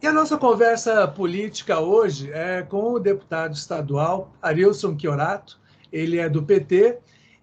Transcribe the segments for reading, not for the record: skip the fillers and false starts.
E a nossa conversa política hoje é com o deputado estadual Arilson Chiorato, ele é do PT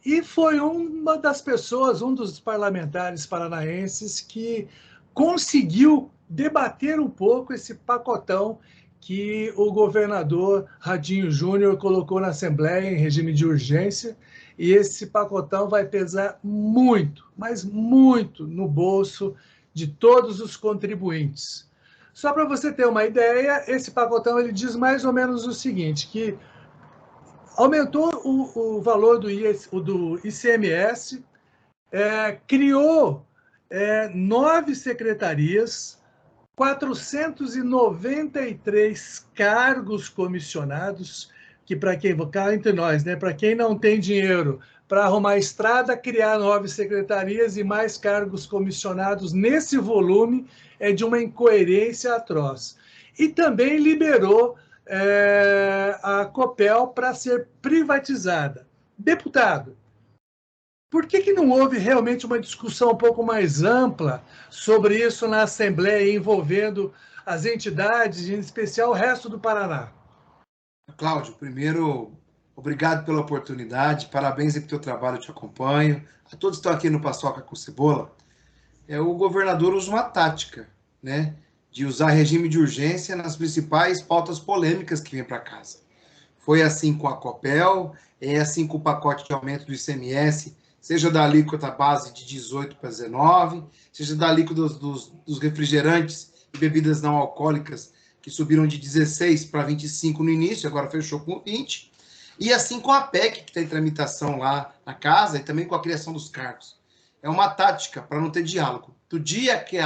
e foi uma das pessoas, um dos parlamentares paranaenses que conseguiu debater um pouco esse pacotão que o governador Radinho Júnior colocou na Assembleia em regime de urgência, e esse pacotão vai pesar muito, mas muito no bolso de todos os contribuintes. Só para você ter uma ideia, esse pacotão ele diz mais ou menos o seguinte, que aumentou o valor do ICMS, criou 9 secretarias, 493 cargos comissionados, que para quem, cá entre nós, né, para quem não tem dinheiro para arrumar estrada, criar 9 secretarias e mais cargos comissionados nesse volume é de uma incoerência atroz. E também liberou a Copel para ser privatizada. Deputado, por que não houve realmente uma discussão um pouco mais ampla sobre isso na Assembleia, envolvendo as entidades, em especial o resto do Paraná? Cláudio, primeiro, obrigado pela oportunidade, parabéns aí pelo teu trabalho, eu te acompanho. A todos que estão aqui no Paçoca com Cebola, o governador usa uma tática, né, de usar regime de urgência nas principais pautas polêmicas que vêm para casa. Foi assim com a Copel, é assim com o pacote de aumento do ICMS, seja da alíquota base de 18 para 19, seja da alíquota dos refrigerantes e bebidas não alcoólicas, que subiram de 16 para 25 no início, agora fechou com 20, e assim com a PEC, que está em tramitação lá na casa, e também com a criação dos cargos. É uma tática para não ter diálogo. Do dia que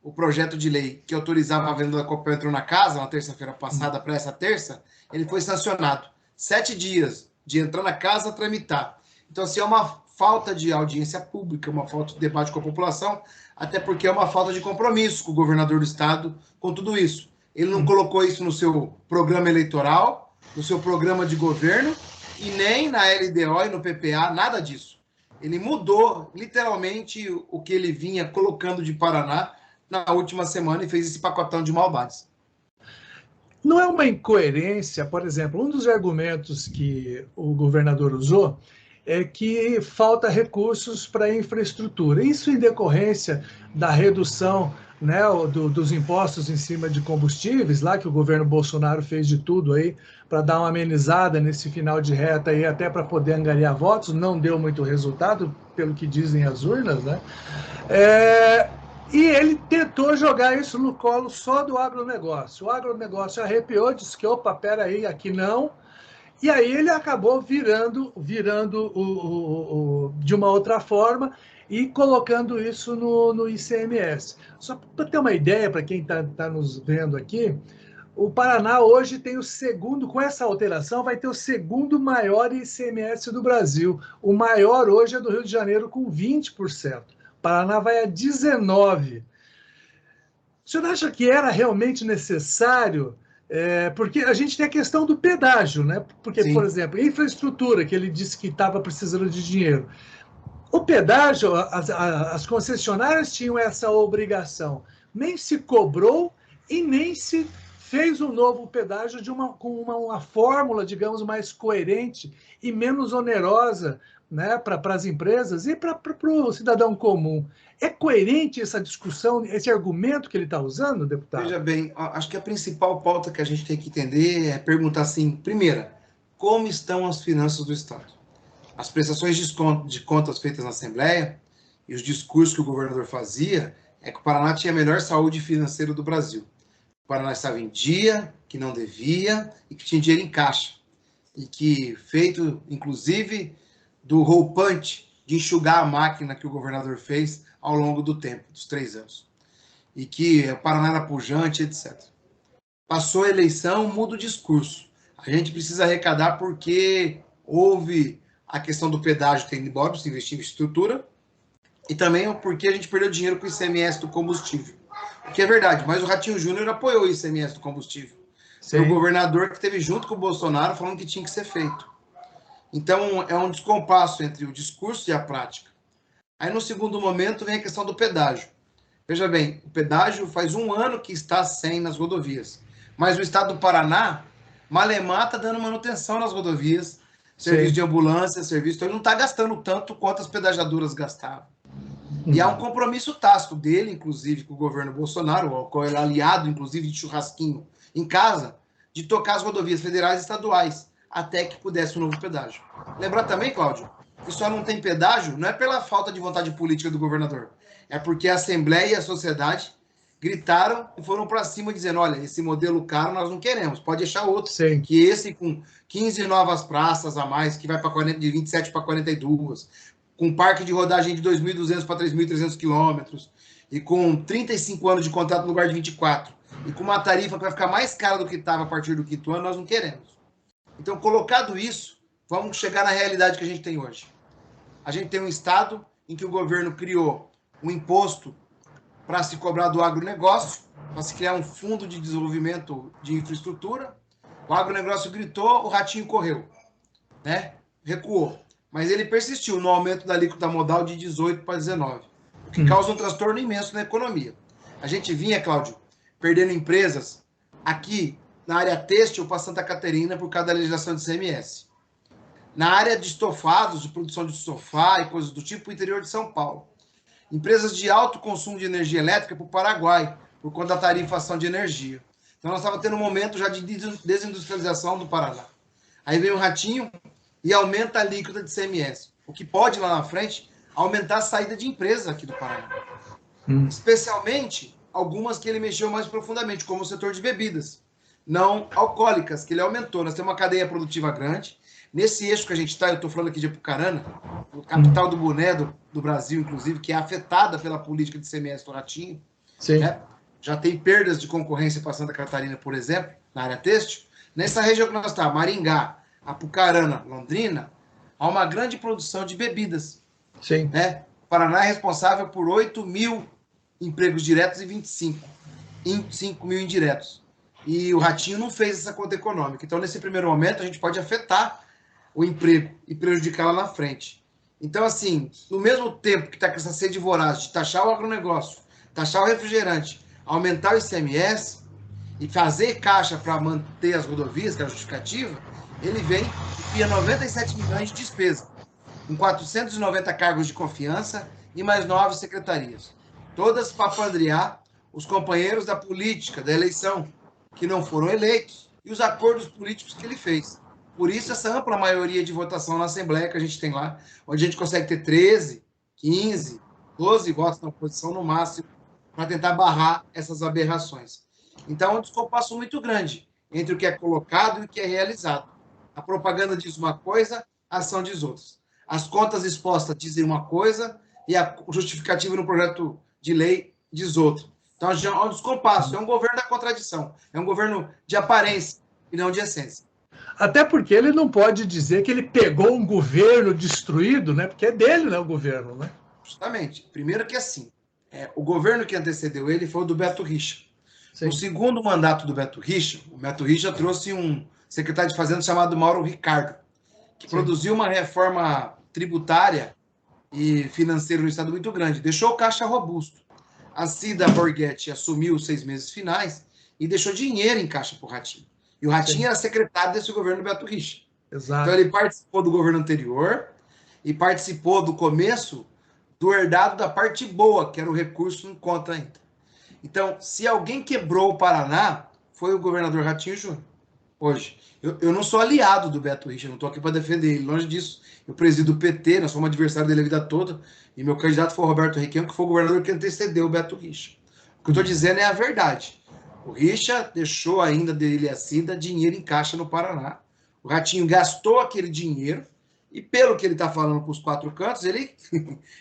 o projeto de lei que autorizava a venda da Copel entrou na casa, na terça-feira passada, para essa terça, ele foi sancionado. 7 dias de entrar na casa a tramitar. Então, assim, é uma falta de audiência pública, uma falta de debate com a população, até porque é uma falta de compromisso com o governador do estado com tudo isso. Ele não colocou isso no seu programa eleitoral, no seu programa de governo, e nem na LDO e no PPA, nada disso. Ele mudou, literalmente, o que ele vinha colocando de Paraná na última semana e fez esse pacotão de maldades. Não é uma incoerência, por exemplo, um dos argumentos que o governador usou é que falta recursos para infraestrutura. Isso em decorrência da redução, né, dos impostos em cima de combustíveis, lá que o governo Bolsonaro fez de tudo aí para dar uma amenizada nesse final de reta aí, até para poder angariar votos, não deu muito resultado, pelo que dizem as urnas, né? E ele tentou jogar isso no colo só do agronegócio. O agronegócio arrepiou, disse que, opa, peraí, aqui não. E aí ele acabou virando de uma outra forma e colocando isso no ICMS. Só para ter uma ideia, para quem está nos vendo aqui, o Paraná hoje tem o segundo, com essa alteração, vai ter o segundo maior ICMS do Brasil. O maior hoje é do Rio de Janeiro, com 20%. O Paraná vai a 19%. O senhor acha que era realmente necessário? Porque a gente tem a questão do pedágio, né? Porque, por Sim. exemplo, infraestrutura, que ele disse que estava precisando de dinheiro. O pedágio, as concessionárias tinham essa obrigação. Nem se cobrou e nem se fez um novo pedágio com uma fórmula, digamos, mais coerente e menos onerosa, né, para as empresas e para o cidadão comum. É coerente essa discussão, esse argumento que ele está usando, deputado? Veja bem, acho que a principal pauta que a gente tem que entender é perguntar assim, primeira, como estão as finanças do Estado? As prestações de contas feitas na Assembleia e os discursos que o governador fazia é que o Paraná tinha a melhor saúde financeira do Brasil. O Paraná estava em dia, que não devia e que tinha dinheiro em caixa. E que, feito, inclusive, do roupante de enxugar a máquina que o governador fez ao longo do tempo, dos 3 anos. E que o Paraná era pujante, etc. Passou a eleição, muda o discurso. A gente precisa arrecadar porque houve a questão do pedágio tendo embora, se investir em estrutura, e também porque a gente perdeu dinheiro com o ICMS do combustível. O que é verdade, mas o Ratinho Júnior apoiou o ICMS do combustível. Foi o Sim. governador que esteve junto com o Bolsonaro falando que tinha que ser feito. Então, é um descompasso entre o discurso e a prática. Aí, no segundo momento, vem a questão do pedágio. Veja bem, o pedágio faz 1 ano que está sem nas rodovias. Mas o estado do Paraná, Malemar está dando manutenção nas rodovias, serviço Sim. de ambulância, serviço, então ele não está gastando tanto quanto as pedagiadoras gastavam. E há um compromisso tácito dele, inclusive, com o governo Bolsonaro, o qual ele é aliado, inclusive, de churrasquinho em casa, de tocar as rodovias federais e estaduais, até que pudesse um novo pedágio. Lembrar também, Cláudio, que só não tem pedágio não é pela falta de vontade política do governador, é porque a Assembleia e a sociedade gritaram e foram para cima dizendo, olha, esse modelo caro nós não queremos, pode deixar outro, Sim. que esse com 15 novas praças a mais, que vai de 27 para 42, com parque de rodagem de 2.200 para 3.300 quilômetros, e com 35 anos de contrato no lugar de 24, e com uma tarifa que vai ficar mais cara do que estava a partir do 5º ano, nós não queremos. Então, colocado isso, vamos chegar na realidade que a gente tem hoje. A gente tem um estado em que o governo criou um imposto para se cobrar do agronegócio, para se criar um fundo de desenvolvimento de infraestrutura. O agronegócio gritou, o ratinho correu, né? Recuou. Mas ele persistiu no aumento da alíquota modal de 18 para 19, o que causa um transtorno imenso na economia. A gente vinha, Cláudio, perdendo empresas aqui na área têxtil para Santa Catarina por causa da legislação de CMS. Na área de estofados, de produção de sofá e coisas do tipo, o interior de São Paulo. Empresas de alto consumo de energia elétrica para o Paraguai, por conta da tarifação de energia. Então, nós estávamos tendo um momento já de desindustrialização do Paraná. Aí vem o ratinho e aumenta a alíquota de CMS, o que pode, lá na frente, aumentar a saída de empresas aqui do Paraná. Especialmente algumas que ele mexeu mais profundamente, como o setor de bebidas não alcoólicas, que ele aumentou. Nós temos uma cadeia produtiva grande. Nesse eixo que a gente está, eu estou falando aqui de Apucarana, capital do boné do Brasil, inclusive, que é afetada pela política de CMS do ratinho. Sim. Né? Já tem perdas de concorrência para Santa Catarina, por exemplo, na área têxtil. Nessa região que nós estamos, Maringá, Apucarana, Londrina, há uma grande produção de bebidas. Sim. Né? O Paraná é responsável por 8 mil empregos diretos e 5 mil indiretos. E o ratinho não fez essa conta econômica. Então, nesse primeiro momento, a gente pode afetar o emprego e prejudicar lá na frente. Então, assim, no mesmo tempo que está com essa sede voraz de taxar o agronegócio, taxar o refrigerante, aumentar o ICMS e fazer caixa para manter as rodovias, que é a justificativa, ele vem e cria 97 milhões de despesa, com 490 cargos de confiança e mais 9 secretarias. Todas para apandrear os companheiros da política, da eleição, que não foram eleitos, e os acordos políticos que ele fez. Por isso, essa ampla maioria de votação na Assembleia que a gente tem lá, onde a gente consegue ter 13, 15, 12 votos na oposição no máximo, para tentar barrar essas aberrações. Então, é um descompasso muito grande entre o que é colocado e o que é realizado. A propaganda diz uma coisa, a ação diz outra. As contas expostas dizem uma coisa e a justificativa no projeto de lei diz outra. Então, é um descompasso, é um governo da contradição, é um governo de aparência e não de essência. Até porque ele não pode dizer que ele pegou um governo destruído, né? Porque é dele, né, o governo, né? Justamente. Primeiro que assim, o governo que antecedeu ele foi o do Beto Richa. Sim. No segundo mandato do Beto Richa, o Beto Richa trouxe um secretário de Fazenda chamado Mauro Ricardo, que produziu uma reforma tributária e financeira no estado muito grande. Deixou o caixa robusto. A Cida Borghetti assumiu os 6 meses finais e deixou dinheiro em caixa para o Ratinho. E o Ratinho era secretário desse governo do Beto Richa. Exato. Então ele participou do governo anterior e participou do começo do herdado da parte boa, que era o recurso em conta ainda. Então, se alguém quebrou o Paraná, foi o governador Ratinho Júnior. Hoje. Eu não sou aliado do Beto Richa, não estou aqui para defender ele. Longe disso, eu presido o PT, nós fomos adversários dele a vida toda, e meu candidato foi o Roberto Requião, que foi o governador que antecedeu o Beto Richa. O que eu estou dizendo é a verdade. O Richa deixou ainda dele e a Cida dinheiro em caixa no Paraná. O Ratinho gastou aquele dinheiro, e pelo que ele está falando para os 4 cantos, ele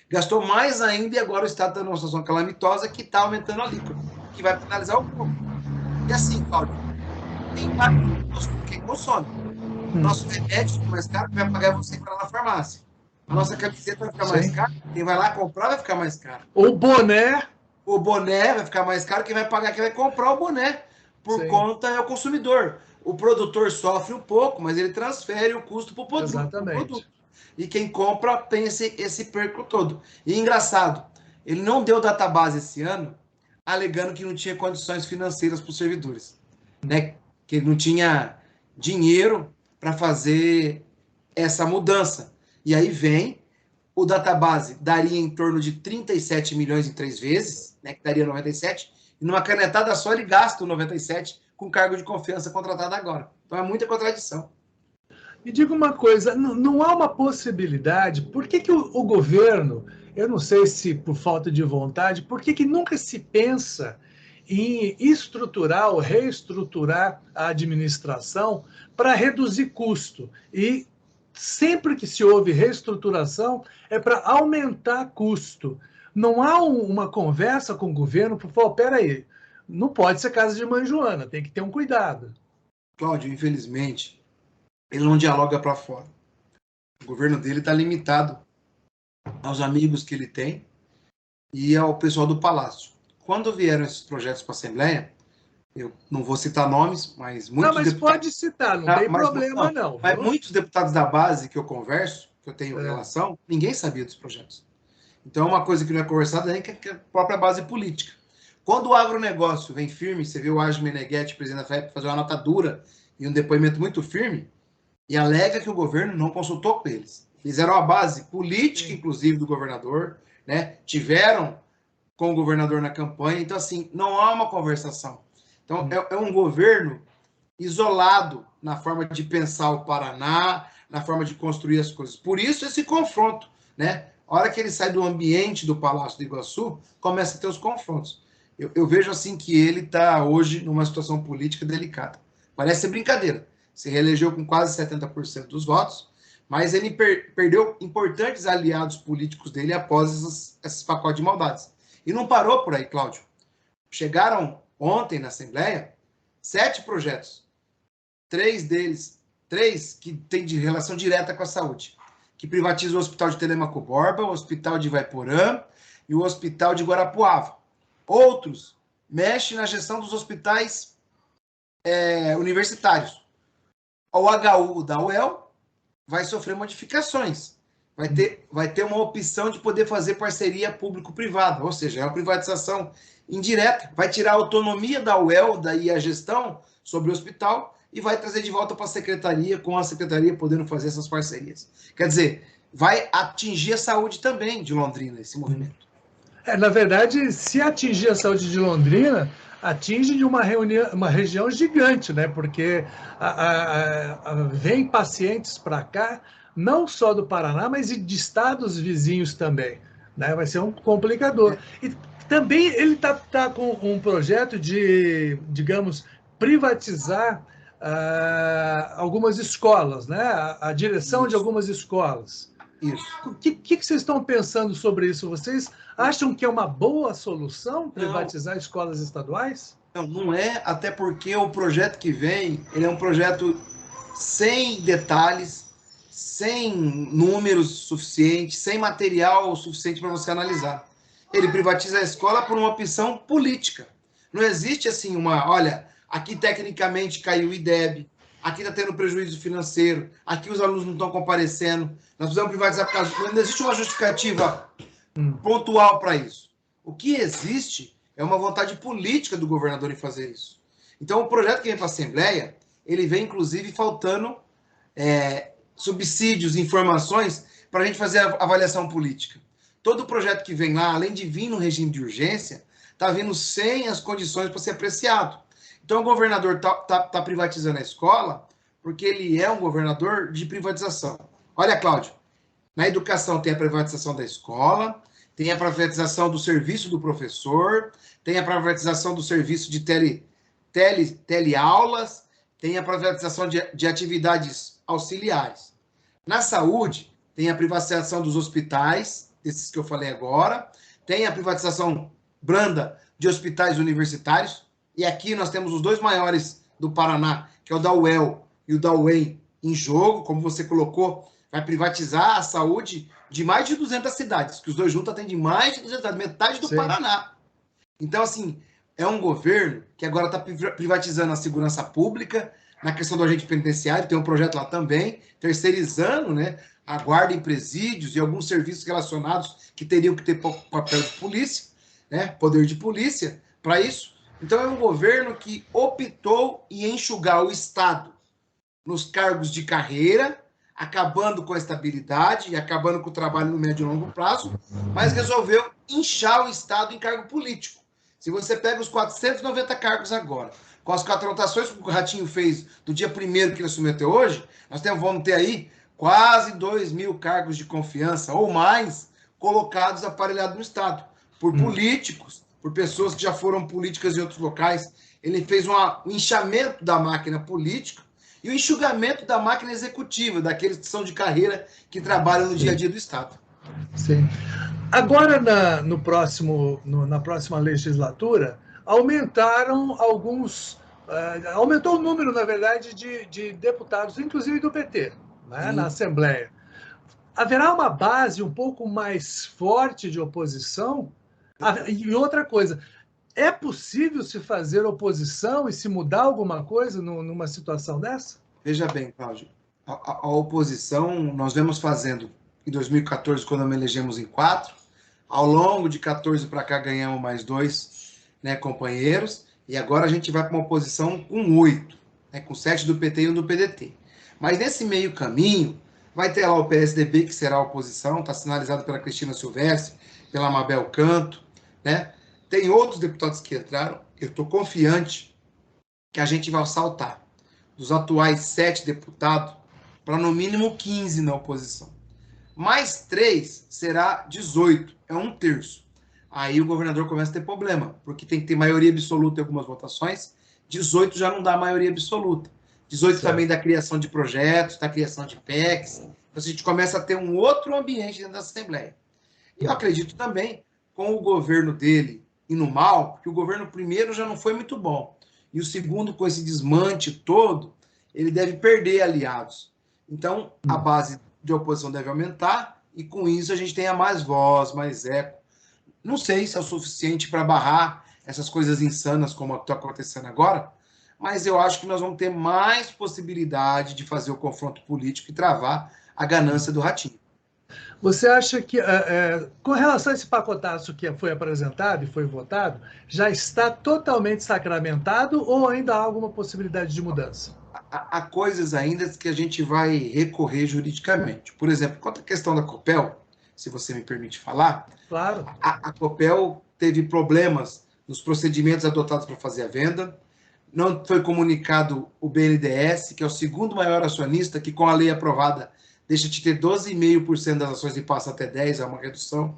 gastou mais ainda, e agora o Estado está numa situação calamitosa que está aumentando a alíquota, que vai penalizar o povo. E assim, Cláudio, tem impacto no quem consome. Nosso remédio fica mais caro, que vai pagar você para ir na farmácia. A nossa camiseta vai ficar mais cara, quem vai lá comprar vai ficar mais caro. O boné vai ficar mais caro, quem vai pagar, quem vai comprar o boné. Por conta é o consumidor. O produtor sofre um pouco, mas ele transfere o custo para o produto. Exatamente. E quem compra tem esse perco todo. E engraçado, Ele não deu database esse ano, alegando que não tinha condições financeiras para os servidores, né? Que ele não tinha dinheiro para fazer essa mudança. E aí vem, o database daria em torno de 37 milhões em 3 vezes, né? Que daria 97, e numa canetada só ele gasta o 97 com cargo de confiança contratado agora. Então é muita contradição. Me diga uma coisa, não há uma possibilidade, por que o governo, eu não sei se por falta de vontade, por que nunca se pensa em estruturar ou reestruturar a administração para reduzir custo? E sempre que se houve reestruturação é para aumentar custo. Não há uma conversa com o governo para falar, peraí, não pode ser casa de mãe Joana, tem que ter um cuidado. Cláudio, infelizmente, ele não dialoga para fora. O governo dele está limitado aos amigos que ele tem e ao pessoal do Palácio. Quando vieram esses projetos para a Assembleia, eu não vou citar nomes, mas muitos mas deputados... pode citar, não tem problema não. Mas muitos deputados da base que eu converso, que eu tenho relação, ninguém sabia dos projetos. Então é uma coisa que não é conversada nem com a própria base política. Quando o agronegócio vem firme, você vê o Age Meneghetti, presidente da FEP, fazer uma nota dura e um depoimento muito firme, e alega que o governo não consultou com eles. Fizeram a base política, inclusive, do governador, né? Tiveram com o governador na campanha. Então, assim, não há uma conversação. Então, é um governo isolado na forma de pensar o Paraná, na forma de construir as coisas. Por isso, esse confronto, né? A hora que ele sai do ambiente do Palácio do Iguaçu, começa a ter os confrontos. Eu vejo, assim, que ele está hoje numa situação política delicada. Parece brincadeira. Se reelegeu com quase 70% dos votos, mas ele perdeu importantes aliados políticos dele após esses pacotes de maldades. E não parou por aí, Cláudio. Chegaram ontem na Assembleia 7 projetos. 3 que têm de relação direta com a saúde, que privatiza o Hospital de Telêmaco Borba, o Hospital de Ivaiporã e o Hospital de Guarapuava. Outros mexem na gestão dos hospitais universitários. O HU da UEL vai sofrer modificações. Vai ter uma opção de poder fazer parceria público-privada, ou seja, é uma privatização indireta. Vai tirar a autonomia da UEL, daí a gestão sobre o hospital, e vai trazer de volta para a secretaria, com a secretaria podendo fazer essas parcerias. Quer dizer, vai atingir a saúde também de Londrina, esse movimento. Na verdade, se atingir a saúde de Londrina, atinge de uma região gigante, né? Porque vem pacientes para cá, não só do Paraná, mas de estados vizinhos também, né? Vai ser um complicador. E também ele tá com um projeto de, digamos, privatizar algumas escolas, né? A direção de algumas escolas. Isso. O que vocês estão pensando sobre isso? Vocês acham que é uma boa solução privatizar escolas estaduais? Não é, até porque o projeto que vem, ele é um projeto sem detalhes, sem números suficientes, sem material suficiente para você analisar. Ele privatiza a escola por uma opção política. Não existe assim olha, aqui tecnicamente caiu o IDEB, aqui está tendo prejuízo financeiro, aqui os alunos não estão comparecendo, nós precisamos privatizar por causa... Não existe uma justificativa pontual para isso. O que existe é uma vontade política do governador em fazer isso. Então, o projeto que vem para a Assembleia, ele vem, inclusive, faltando subsídios, informações, para a gente fazer a avaliação política. Todo projeto que vem lá, além de vir no regime de urgência, está vindo sem as condições para ser apreciado. Então, o governador está privatizando a escola porque ele é um governador de privatização. Olha, Cláudio, na educação tem a privatização da escola, tem a privatização do serviço do professor, tem a privatização do serviço de teleaulas, tem a privatização de atividades auxiliares. Na saúde, tem a privatização dos hospitais, esses que eu falei agora, tem a privatização branda de hospitais universitários, e aqui nós temos os 2 maiores do Paraná, que é o da UEL e o da UEM, em jogo, como você colocou, vai privatizar a saúde de mais de 200 cidades, que os 2 juntos atendem mais de 200 cidades, metade do Paraná. Então, assim, é um governo que agora está privatizando a segurança pública, na questão do agente penitenciário, tem um projeto lá também, terceirizando, né, a guarda em presídios e alguns serviços relacionados que teriam que ter papel de polícia, né, poder de polícia para isso. Então é um governo que optou em enxugar o Estado nos cargos de carreira, acabando com a estabilidade e acabando com o trabalho no médio e longo prazo, mas resolveu inchar o Estado em cargo político. Se você pega os 490 cargos agora, com as contratações que o Ratinho fez do dia 1º que ele assumiu até hoje, vamos ter aí quase 2.000 cargos de confiança ou mais colocados, aparelhados no Estado, por políticos, por pessoas que já foram políticas em outros locais. Ele fez um inchamento da máquina política e o enxugamento da máquina executiva, daqueles que são de carreira, que trabalham no dia a dia do Estado. Sim. Agora, na próxima legislatura, aumentaram aumentou o número, na verdade, de deputados, inclusive do PT, né, na Assembleia. Haverá uma base um pouco mais forte de oposição? E outra coisa, é possível se fazer oposição e se mudar alguma coisa numa situação dessa? Veja bem, Cláudio, a oposição nós vemos fazendo em 2014, quando nós elegemos em 4, ao longo de 14 para cá ganhamos mais 2, né, companheiros, e agora a gente vai para uma oposição com 8, né, com 7 do PT e 1 do PDT. Mas nesse meio caminho, vai ter lá o PSDB, que será a oposição, está sinalizado pela Cristina Silvestre, pela Mabel Canto, né? Tem outros deputados que entraram, eu estou confiante que a gente vai saltar dos atuais 7 deputados para no mínimo 15 na oposição. Mais 3 será 18, é 1/3. Aí o governador começa a ter problema, porque tem que ter maioria absoluta em algumas votações, 18 já não dá maioria absoluta. 18 certo. Também da criação de projetos, da criação de PECs. Então a gente começa a ter um outro ambiente dentro da Assembleia. E eu acredito também, com o governo dele indo mal, porque o governo primeiro já não foi muito bom. E o segundo, com esse desmante todo, ele deve perder aliados. Então, a base de oposição deve aumentar, e com isso a gente tenha mais voz, mais eco. Não sei se é o suficiente para barrar essas coisas insanas como está acontecendo agora, mas eu acho que nós vamos ter mais possibilidade de fazer o confronto político e travar a ganância do Ratinho. Você acha que, com relação a esse pacotaço que foi apresentado e foi votado, já está totalmente sacramentado ou ainda há alguma possibilidade de mudança? Há coisas ainda que a gente vai recorrer juridicamente. Por exemplo, quanto à questão da Copel, se você me permite falar, claro. A Copel teve problemas nos procedimentos adotados para fazer a venda, não foi comunicado o BNDES, que é o segundo maior acionista, que com a lei aprovada deixa de ter 12,5% das ações e passa até 10%, é uma redução.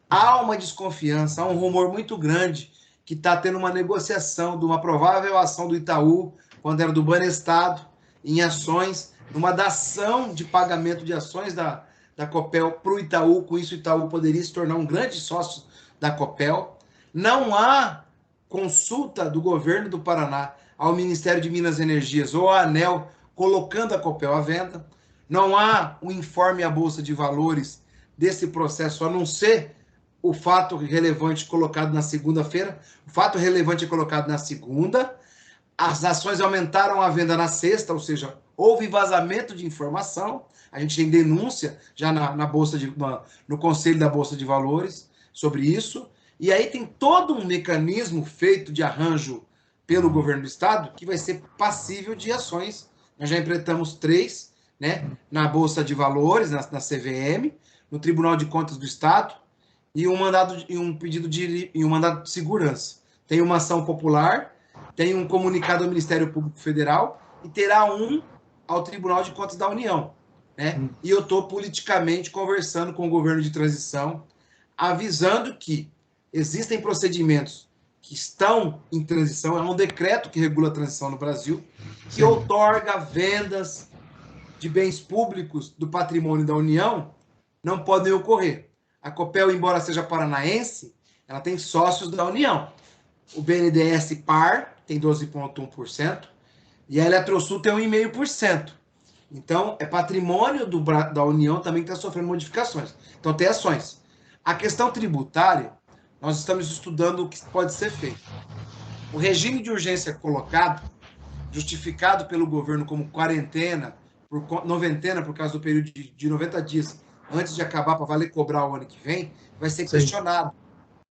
Há uma desconfiança, há um rumor muito grande que está tendo uma negociação de uma provável ação do Itaú, quando era do Banestado, em ações, numa dação de pagamento de ações da Copel para o Itaú, com isso o Itaú poderia se tornar um grande sócio da Copel. Não há consulta do governo do Paraná ao Ministério de Minas e Energias ou à ANEEL colocando a Copel à venda. Não há um informe à Bolsa de Valores desse processo, a não ser o fato relevante colocado na segunda-feira. O fato relevante é colocado na segunda. As ações aumentaram a venda na sexta, ou seja, houve vazamento de informação. A gente tem denúncia já no Conselho da Bolsa de Valores sobre isso. E aí tem todo um mecanismo feito de arranjo pelo governo do Estado que vai ser passível de ações. Nós já enfrentamos 3, né, na Bolsa de Valores, na CVM, no Tribunal de Contas do Estado, e um mandado de segurança. Tem uma ação popular, tem um comunicado ao Ministério Público Federal e terá um ao Tribunal de Contas da União, né? E eu estou politicamente conversando com o governo de transição, avisando que existem procedimentos que estão em transição, é um decreto que regula a transição no Brasil, que outorga vendas de bens públicos do patrimônio da União, não podem ocorrer. A Copel, embora seja paranaense, ela tem sócios da União. O BNDES Par tem 12,1%, e a Eletrosul tem 1,5%. Então, é patrimônio da União também que está sofrendo modificações. Então, tem ações. A questão tributária, nós estamos estudando o que pode ser feito. O regime de urgência colocado, justificado pelo governo como quarentena, noventena, por causa do período de 90 dias, antes de acabar para valer cobrar o ano que vem, vai ser questionado,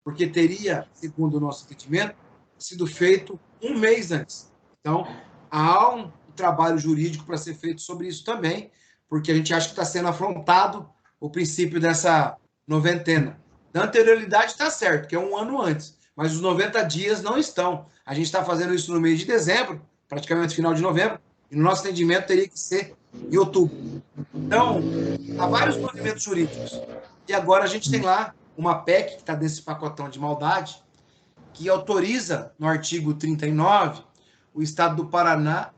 porque teria, segundo o nosso entendimento, sido feito um mês antes. Então, há um trabalho jurídico para ser feito sobre isso também, porque a gente acha que está sendo afrontado o princípio dessa noventena. Da anterioridade está certo, que é um ano antes, mas os 90 dias não estão. A gente está fazendo isso no mês de dezembro, praticamente final de novembro, e no nosso entendimento teria que ser em outubro. Então, há vários movimentos jurídicos. E agora a gente tem lá uma PEC que está desse pacotão de maldade, que autoriza, no artigo 39, o Estado do Paraná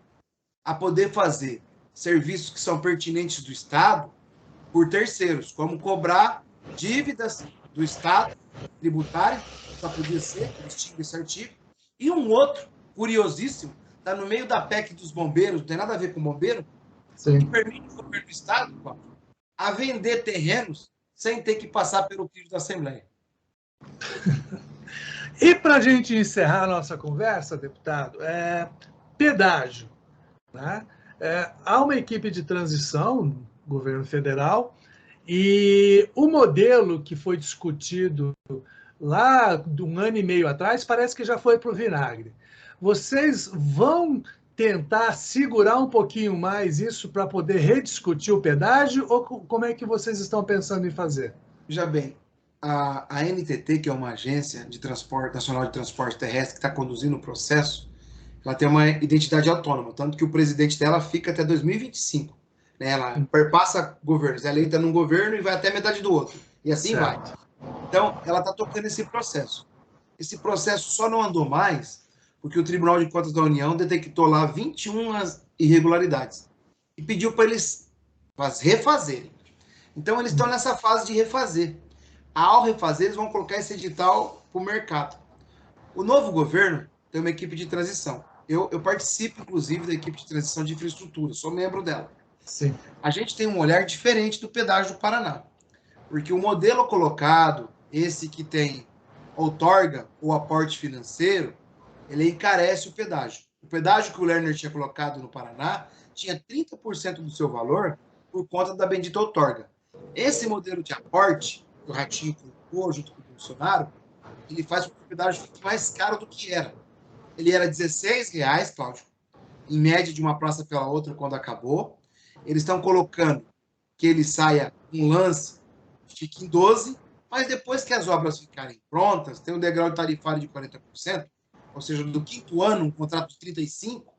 a poder fazer serviços que são pertinentes do Estado por terceiros, como cobrar dívidas do Estado tributário, só podia ser, eles tinham esse artigo, e um outro, curiosíssimo, está no meio da PEC dos bombeiros, não tem nada a ver com bombeiro, que permite o governo do Estado, Cláudio, a vender terrenos sem ter que passar pelo crivo da Assembleia. E para a gente encerrar a nossa conversa, deputado, pedágio. Né? Há uma equipe de transição no governo federal e o modelo que foi discutido lá de um ano e meio atrás parece que já foi para o vinagre. Vocês vão tentar segurar um pouquinho mais isso para poder rediscutir o pedágio ou como é que vocês estão pensando em fazer? Veja bem, a NTT, que é uma agência de transporte nacional de transporte terrestre que está conduzindo o processo, ela tem uma identidade autônoma, tanto que o presidente dela fica até 2025. Né? Ela perpassa governos, é eleita num governo e vai até metade do outro. E assim vai. Então, ela está tocando esse processo. Esse processo só não andou mais porque o Tribunal de Contas da União detectou lá 21 irregularidades e pediu para eles refazerem. Então, eles estão nessa fase de refazer. Ao refazer, eles vão colocar esse edital para o mercado. O novo governo tem uma equipe de transição. Eu participo, inclusive, da equipe de transição de infraestrutura, sou membro dela. Sim. A gente tem um olhar diferente do pedágio do Paraná, porque o modelo colocado, esse que tem outorga ou aporte financeiro, ele encarece o pedágio. O pedágio que o Lerner tinha colocado no Paraná tinha 30% do seu valor por conta da bendita outorga. Esse modelo de aporte, que o Ratinho colocou junto com o Bolsonaro, ele faz com que o pedágio fique mais caro do que era. Ele era R$16, Cláudio, em média de uma praça pela outra quando acabou. Eles estão colocando que ele saia um lance, fique em 12, mas depois que as obras ficarem prontas, tem um degrau tarifário de 40%, ou seja, do quinto ano, um contrato de 35,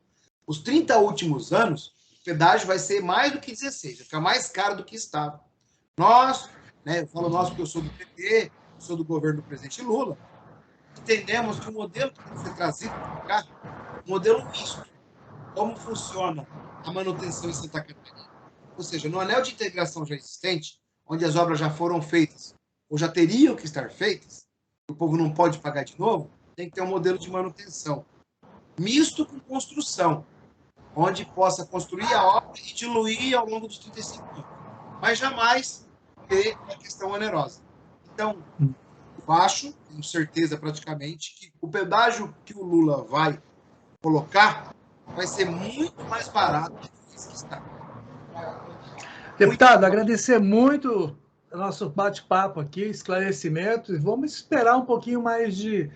os 30 últimos anos, o pedágio vai ser mais do que 16, vai ficar mais caro do que estava. Nós, né, eu falo nós porque eu sou do PT, sou do governo do presidente Lula, entendemos que o modelo que tem que ser trazido para cá é um modelo misto. Como funciona a manutenção em Santa Catarina? Ou seja, no anel de integração já existente, onde as obras já foram feitas, ou já teriam que estar feitas, o povo não pode pagar de novo, tem que ter um modelo de manutenção misto com construção, onde possa construir a obra e diluir ao longo dos 35 anos, mas jamais ter uma questão onerosa. Então, eu acho, tenho certeza praticamente, que o pedágio que o Lula vai colocar vai ser muito mais barato do que esse que está. Deputado, agradecer muito o nosso bate-papo aqui, esclarecimento, e vamos esperar um pouquinho mais de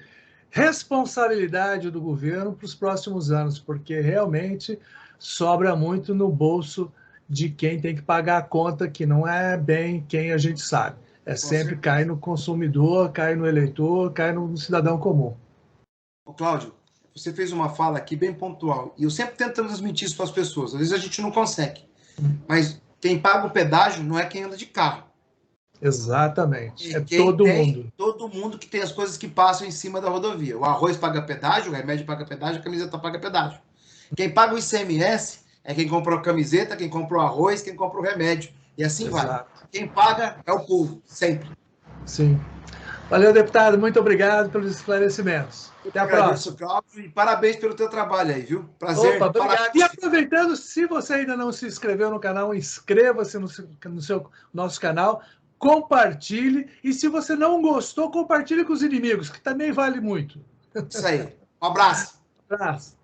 responsabilidade do governo para os próximos anos, porque realmente sobra muito no bolso de quem tem que pagar a conta, que não é bem quem a gente sabe. Sempre cai no consumidor, cai no eleitor, cai no cidadão comum. Ô, Cláudio, você fez uma fala aqui bem pontual, e eu sempre tento transmitir isso para as pessoas. Às vezes a gente não consegue, mas quem paga o pedágio não é quem anda de carro. Exatamente. É todo mundo. Todo mundo que tem as coisas que passam em cima da rodovia. O arroz paga pedágio, o remédio paga pedágio, a camiseta paga pedágio. Quem paga o ICMS é quem comprou a camiseta, quem comprou o arroz, quem comprou o remédio. E assim vai. Quem paga é o povo, sempre. Sim. Valeu, deputado. Muito obrigado pelos esclarecimentos. Até a próxima. Cláudio, e parabéns pelo teu trabalho aí, viu? Prazer. Opa, obrigado. E aproveitando, se você ainda não se inscreveu no canal, inscreva-se no nosso canal, compartilhe. E se você não gostou, compartilhe com os inimigos, que também vale muito. Isso aí. Um abraço. Um abraço.